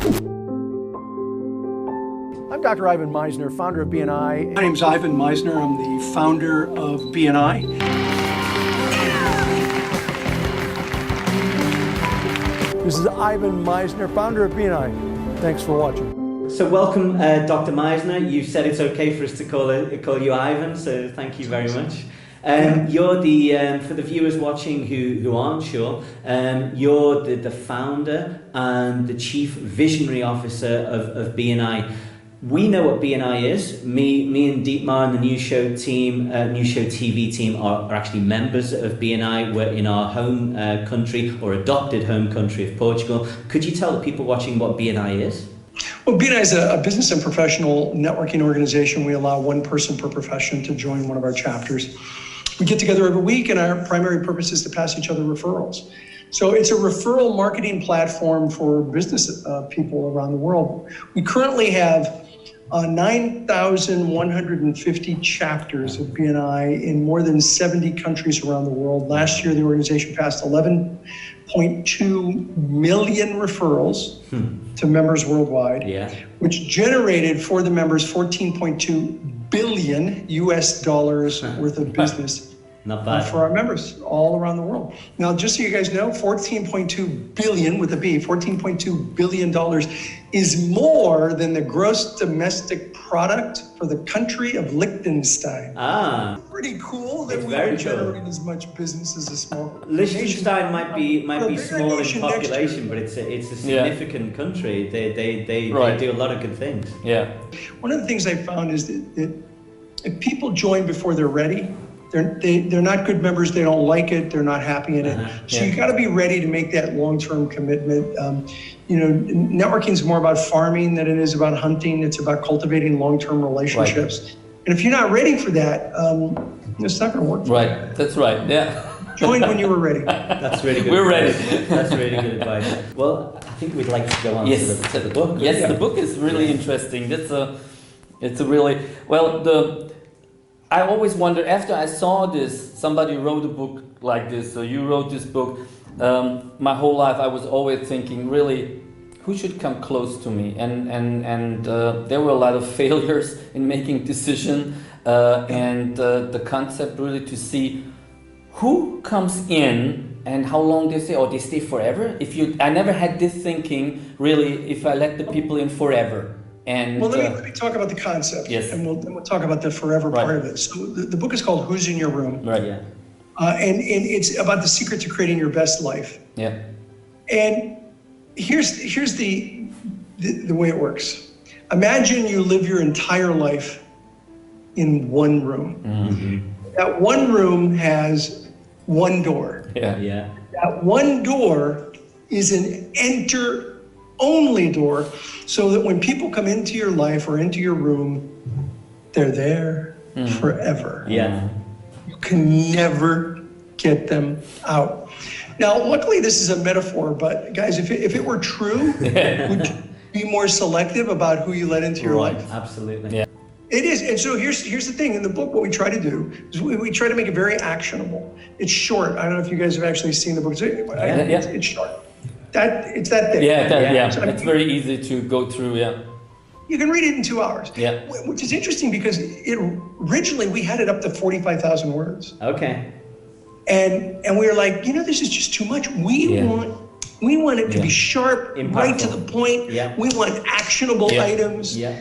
I'm Dr. Ivan Misner, founder of BNI. My name's Ivan Misner. I'm the founder of BNI. This is Ivan Misner, founder of BNI. Thanks for watching. So welcome, Dr. Misner. You said it's okay for us to call you Ivan, so thank you very much. You're the, for the viewers watching who aren't sure, you're the founder and the chief visionary officer of BNI. We know what BNI is. Me and Dietmar and the NewsShowTV team are actually members of BNI. We're in our home country, or adopted home country of Portugal. Could you tell the people watching what BNI is? Well, BNI is a business and professional networking organization. We allow one person per profession to join one of our chapters. We get together every week, and our primary purpose is to pass each other referrals. So it's a referral marketing platform for business people around the world. We currently have 9,150 chapters of BNI in more than 70 countries around the world. Last year, the organization passed 11.2 million referrals to members worldwide, which generated for the members 14.2 billion US dollars worth of business. Not bad. For our members all around the world. Now, just so you guys know, 14.2 billion with a B, $14.2 billion is more than the gross domestic product for the country of Liechtenstein. Ah. Pretty cool that we are generating as much business as a small Liechtenstein might be small in population, but it's a significant country. They do a lot of good things. Yeah. One of the things I found is that if people join before they're ready, they're not good members, they don't like it, they're not happy in it. So you got to be ready to make that long-term commitment. You know, networking is more about farming than it is about hunting. It's about cultivating long-term relationships. Right. And if you're not ready for that, it's not going to work. Right, that's right, yeah. Join when you were ready. That's really good. We're ready. That's really good advice. Well, I think we'd like to go on to the book. Yes, the book is really interesting. It's a really, well, I always wonder, after I saw this, somebody wrote a book like this, so you wrote this book, my whole life I was always thinking, really, who should come close to me? And there were a lot of failures in making decisions, and the concept really to see who comes in and how long they stay, or they stay forever. I never had this thinking, really, if I let the people in forever. And, well, let me talk about the concept, and we'll talk about the forever part of it. So the book is called Who's in Your Room? Right. Yeah. And it's about the secret to creating your best life. Yeah. And here's the way it works. Imagine you live your entire life in one room. Mm-hmm. That one room has one door. Yeah. Yeah. That one door is an only door, so that when people come into your life or into your room, they're there forever. Yeah. You can never get them out. Now, luckily, this is a metaphor, but guys, if it were true, would you be more selective about who you let into your life? Absolutely. Yeah. It is, and so here's the thing. In the book, what we try to do is we try to make it very actionable. It's short. I don't know if you guys have actually seen the book. It's short. It's that thick. So, it's very easy to go through, You can read it in 2 hours. Yeah. Which is interesting because originally we had it up to 45,000 words. Okay. And we were like, this is just too much. We want it to be sharp, right to the point. Yeah. We want actionable items. Yeah.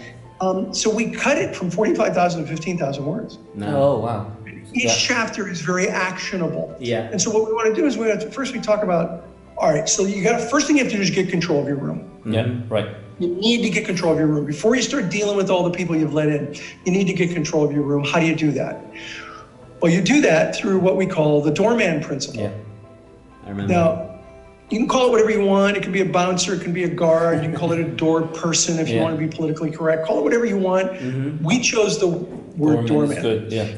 So we cut it from 45,000 to 15,000 words. No. Oh, wow. Each chapter is very actionable. Yeah. And so what we want to do is first we talk about, all right, so first thing you have to do is get control of your room. Yeah, right. You need to get control of your room. Before you start dealing with all the people you've let in, you need to get control of your room. How do you do that? Well, you do that through what we call the doorman principle. Yeah, I remember. Now, you can call it whatever you want. It can be a bouncer, it can be a guard. You can call it a door person if you want to be politically correct. Call it whatever you want. Mm-hmm. We chose the word doorman. Good. Yeah.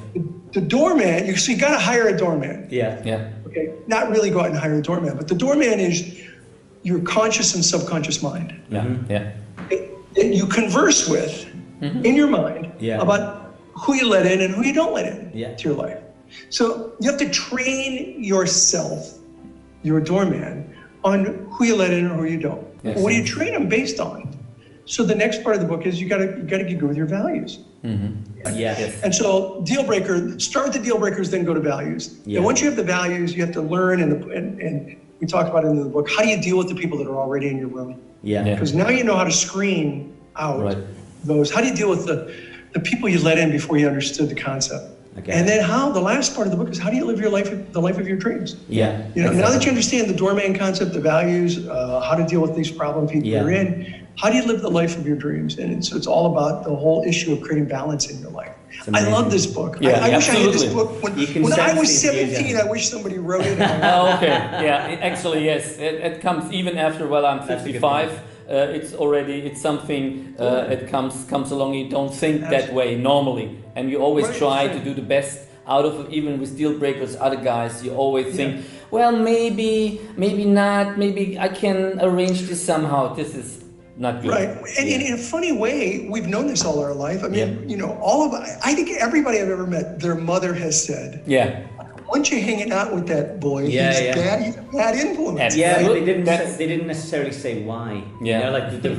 The doorman, you got to hire a doorman. Yeah. Yeah. Okay, not really go out and hire a doorman, but the doorman is your conscious and subconscious mind. Yeah. Yeah. That you converse with in your mind about who you let in and who you don't let in to your life. So you have to train yourself, your doorman, on who you let in or who you don't. But what do you train them based on? So the next part of the book is you got to get good with your values. Yes. And so deal breaker, start with the deal breakers, then go to values. Yeah. And once you have the values, you have to learn, and we talk about it in the book, how do you deal with the people that are already in your room? Yeah. Because now you know how to screen out Right. those. How do you deal with the people you let in before you understood the concept? Okay. And then the last part of the book is how do you live your life, the life of your dreams? Yeah. You know, now that you understand the doorman concept, the values, how to deal with these problem people you're in, how do you live the life of your dreams? And it's all about the whole issue of creating balance in your life. I love this book. Yeah, I wish I had this absolutely. book You can when I sense was the 17. enthusiasm. I wish somebody wrote it. Oh, okay. Yeah, actually, yes. It comes even after. Well, I'm That's a good 55. It's something. It comes along. You don't think that way normally, and you always Right, try right. to do the best out of. Even with deal breakers, other guys, you always think, well, maybe not. Maybe I can arrange this somehow. This is not good. Right. And in a funny way, we've known this all our life. I mean, you know, I think everybody I've ever met, their mother has said, Yeah. once you're hanging out with that boy, Yeah, he's yeah. bad, he's a bad influence. Yeah, but That's- they didn't necessarily say why. Yeah. You know, like the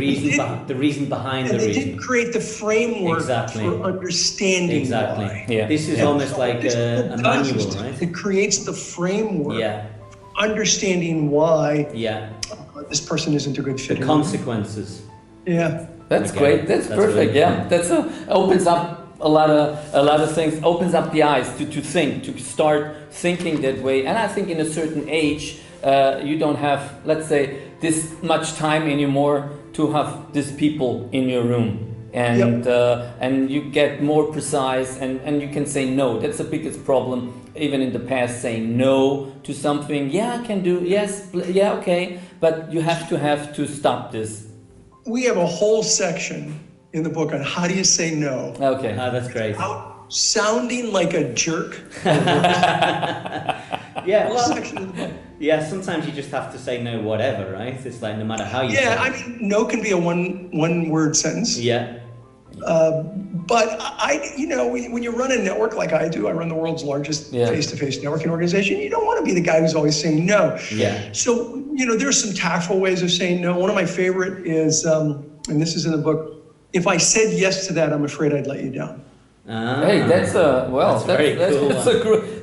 reason behind And the they reason. didn't create the framework Exactly. for understanding Exactly. why. Yeah. This is And almost what like this a book does manual, is right? It creates the framework, Yeah. understanding why Yeah. this person isn't a good fit. The consequences. Yeah. That's Okay. great. That's perfect. really Yeah, that's opens up a lot of things. Opens up the eyes to think, to start thinking that way. And I think in a certain age, you don't have, let's say, this much time anymore to have these people in your room, and you get more precise, and you can say no. That's the biggest problem. Even in the past, saying no to something. Yeah, I can do. Yes, yeah, okay. But you have to stop this. We have a whole section in the book on how do you say no. Okay. That's great. Without sounding like a jerk. Yeah, Whole well, section of the book. yeah, sometimes you just have to say no whatever, right? It's like no matter how you say Yeah, it. I mean, no can be a one word sentence. Yeah. But you know, when you run a network like I do, I run the world's largest face-to-face networking organization. You don't want to be the guy who's always saying no. Yeah. So, you know, there's some tactful ways of saying no. One of my favorite is, and this is in the book, if I said yes to that, I'm afraid I'd let you down. Hey, that's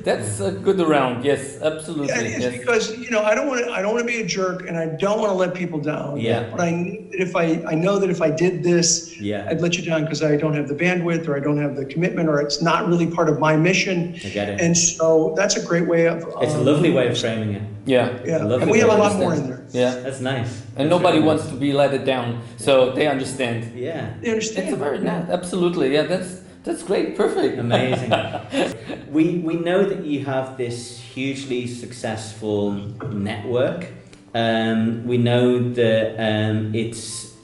that's a good around. Yes, absolutely. Yeah, it is, yes. because you know I don't want to be a jerk, and I don't want to let people down. Yeah. But I know that if I did this, I'd let you down because I don't have the bandwidth, or I don't have the commitment, or it's not really part of my mission. I get it. And so that's a great way of. It's a lovely way of framing it. Yeah. Yeah, lovely and we have a way to lot more in understand. there. Yeah. That's nice. And nobody wants to be let down, so they understand. Yeah. They understand. It's a very nice. Absolutely. Yeah. That's great. Perfect. Amazing. we know that you have this hugely successful network. We know that it's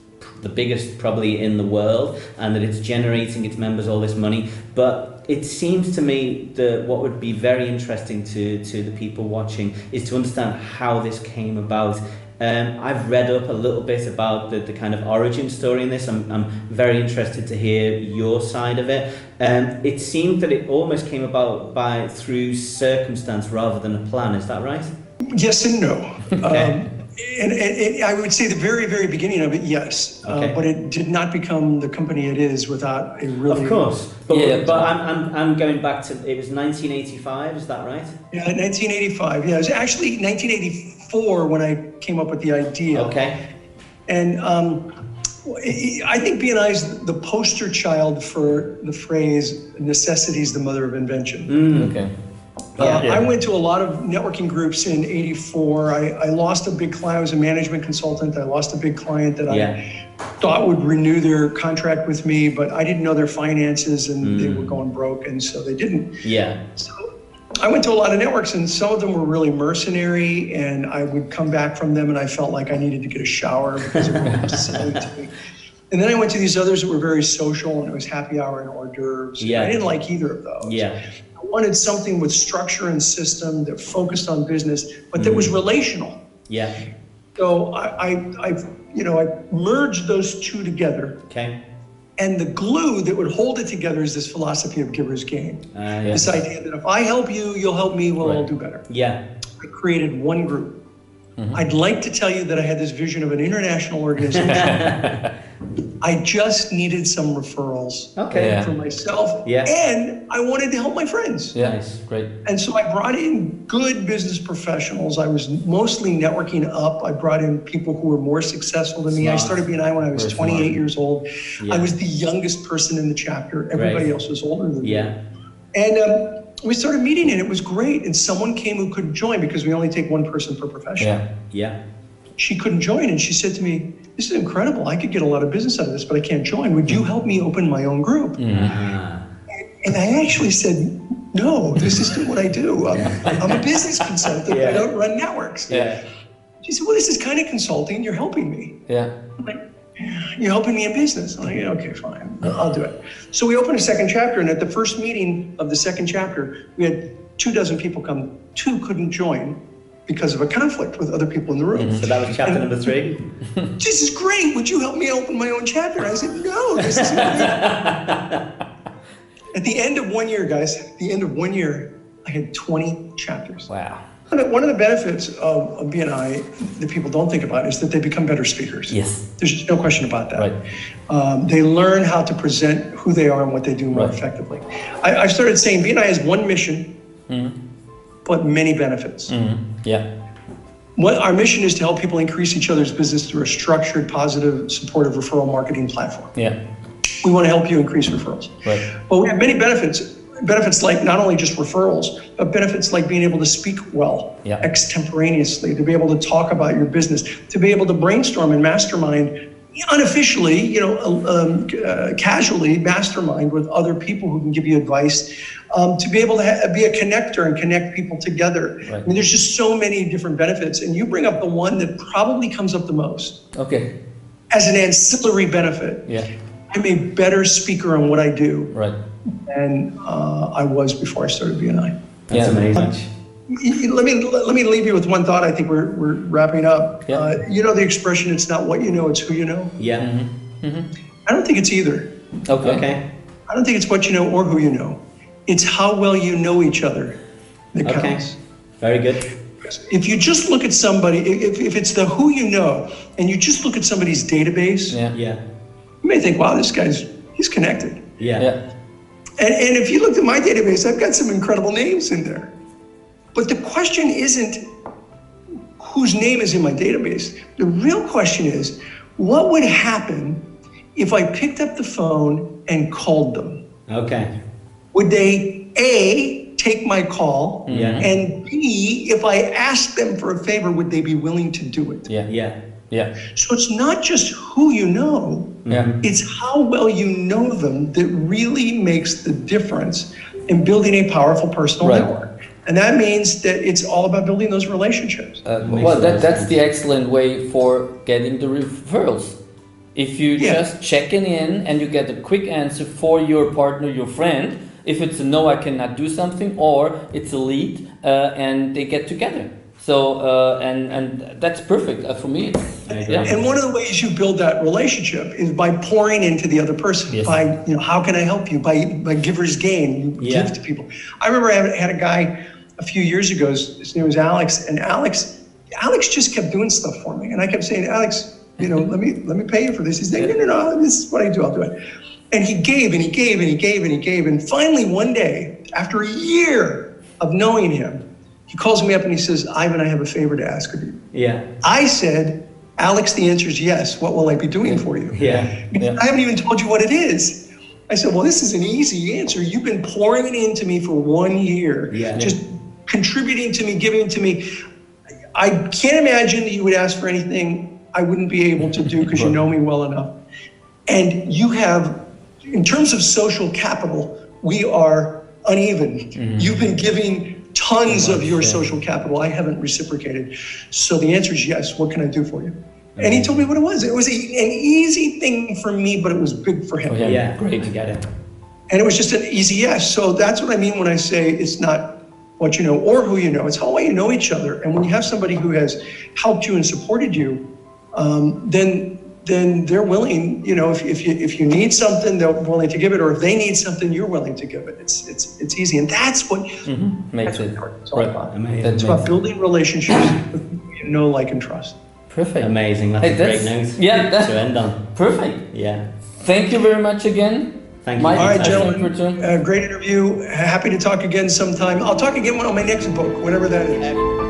the biggest probably in the world, and that it's generating its members all this money. But it seems to me that what would be very interesting to the people watching is to understand how this came about. I've read up a little bit about the kind of origin story in this. I'm very interested to hear your side of it. It seemed that it almost came about through circumstance rather than a plan. Is that right? Yes and no. Okay. And I would say the very, very beginning of it, yes. Okay. But it did not become the company it is without a really... Of course. But, Yeah. but I'm going back to, it was 1985, is that right? Yeah, 1985. Yeah, it was actually 1984 when I came up with the idea. Okay. And I think BNI is the poster child for the phrase, necessity is the mother of invention. Okay. I went to a lot of networking groups in '84. I lost a big client. I was a management consultant. I lost a big client that I thought would renew their contract with me, but I didn't know their finances, and they were going broke, and so they didn't. Yeah. So I went to a lot of networks, and some of them were really mercenary, and I would come back from them, and I felt like I needed to get a shower because it was silly to me. And then I went to these others that were very social, and it was happy hour and hors d'oeuvres. Yeah. I didn't like either of those. Yeah. I wanted something with structure and system that focused on business, but that was relational. Yeah. So I merged those two together. Okay. And the glue that would hold it together is this philosophy of giver's gain. This idea that if I help you, you'll help me, we'll all do better. Yeah. I created one group. I'd like to tell you that I had this vision of an international organization. I just needed some referrals for myself, and I wanted to help my friends. Yeah, nice, great. And so I brought in good business professionals. I was mostly networking up. I brought in people who were more successful than me. I started BNI when I was 28 years old. I was the youngest person in the chapter. Everybody else was older than me. And we started meeting, and it was great. And someone came who couldn't join because we only take one person per profession. She couldn't join, and she said to me, "This is incredible. I could get a lot of business out of this, but I can't join. Would you help me open my own group?" And I actually said, "No, this isn't what I do. I'm a business consultant. I don't run networks." She said, "Well, this is kind of consulting. You're helping me." I'm like, "You're helping me in business." I'm like, "Yeah, okay, fine. I'll do it." So we opened a second chapter, and at the first meeting of the second chapter, we had 24 people come. 2 couldn't join because of a conflict with other people in the room. So that was chapter number 3. "This is great. Would you help me open my own chapter?" I said, "No, this isn't great." At the end of 1 year, guys, at the end of 1 year, I had 20 chapters. Wow. One of the benefits of BNI that people don't think about is that they become better speakers. Yes. There's just no question about that. Right. They learn how to present who they are and what they do more effectively. I've started saying BNI has one mission, but many benefits. What our mission is to help people increase each other's business through a structured, positive, supportive referral marketing platform. We want to help you increase referrals. But we have many benefits. Benefits like not only just referrals, but benefits like being able to speak well, extemporaneously, to be able to talk about your business, to be able to brainstorm and mastermind unofficially, casually mastermind with other people who can give you advice, to be able to be a connector and connect people together. I mean, there's just so many different benefits, and you bring up the one that probably comes up the most. As an ancillary benefit, I'm a better speaker on what I do than I was before I started BNI. That's amazing. Let me leave you with one thought. I think we're wrapping up. You know the expression, "It's not what you know, it's who you know." I don't think it's either. I don't think it's what you know or who you know. It's how well you know each other that counts. Very good. If you just look at somebody, if it's the who you know, and you just look at somebody's database, you may think, "Wow, he's connected." And if you looked at my database, I've got some incredible names in there. But the question isn't whose name is in my database. The real question is, what would happen if I picked up the phone and called them? Would they, A, take my call, and B, if I asked them for a favor, would they be willing to do it? So it's not just who you know, it's how well you know them that really makes the difference in building a powerful personal network. And that means that it's all about building those relationships. Well, that's the excellent way for getting the referrals. If you just checking in and you get a quick answer for your partner, your friend, if it's a no, I cannot do something, or it's a lead, and they get together. So, and that's perfect for me. And one of the ways you build that relationship is by pouring into the other person. By, how can I help you? By giver's gain, you give to people. I remember I had a guy a few years ago. His name was Alex, and Alex just kept doing stuff for me, and I kept saying, "Alex, let me pay you for this." He's like, "No, this is what I do. I'll do it." And he gave, and he gave, and he gave, and he gave, and finally one day, after a year of knowing him, he calls me up and he says, "Ivan, I have a favor to ask of you." I said, "Alex, the answer is yes. What will I be doing for you?" I haven't even told you what it is. I said, "Well, this is an easy answer. You've been pouring it into me for 1 year, just contributing to me, giving to me. I can't imagine that you would ask for anything I wouldn't be able to do because you know me well enough. And you have, in terms of social capital, we are uneven. You've been giving tons of your social capital. I haven't reciprocated. So the answer is yes. What can I do for you?" And he told me what it was. It was an easy thing for me, but it was big for him. Great to get it. And it was just an easy yes. So that's what I mean when I say it's not what you know or who you know. It's how well you know each other. And when you have somebody who has helped you and supported you, then then they're willing, you know, if you need something, they're willing to give it, or if they need something, you're willing to give it. It's easy, and that's what Makes it it's all about. Amazing. It's about building relationships with people you know, like, and trust. Perfect. Amazing. That's Hey, a great note to end on. Perfect. Yeah. Thank you very much again. Thank you. All right, Excellent gentlemen. return. Great interview. Happy to talk again sometime. I'll talk again on my next book, whatever that is.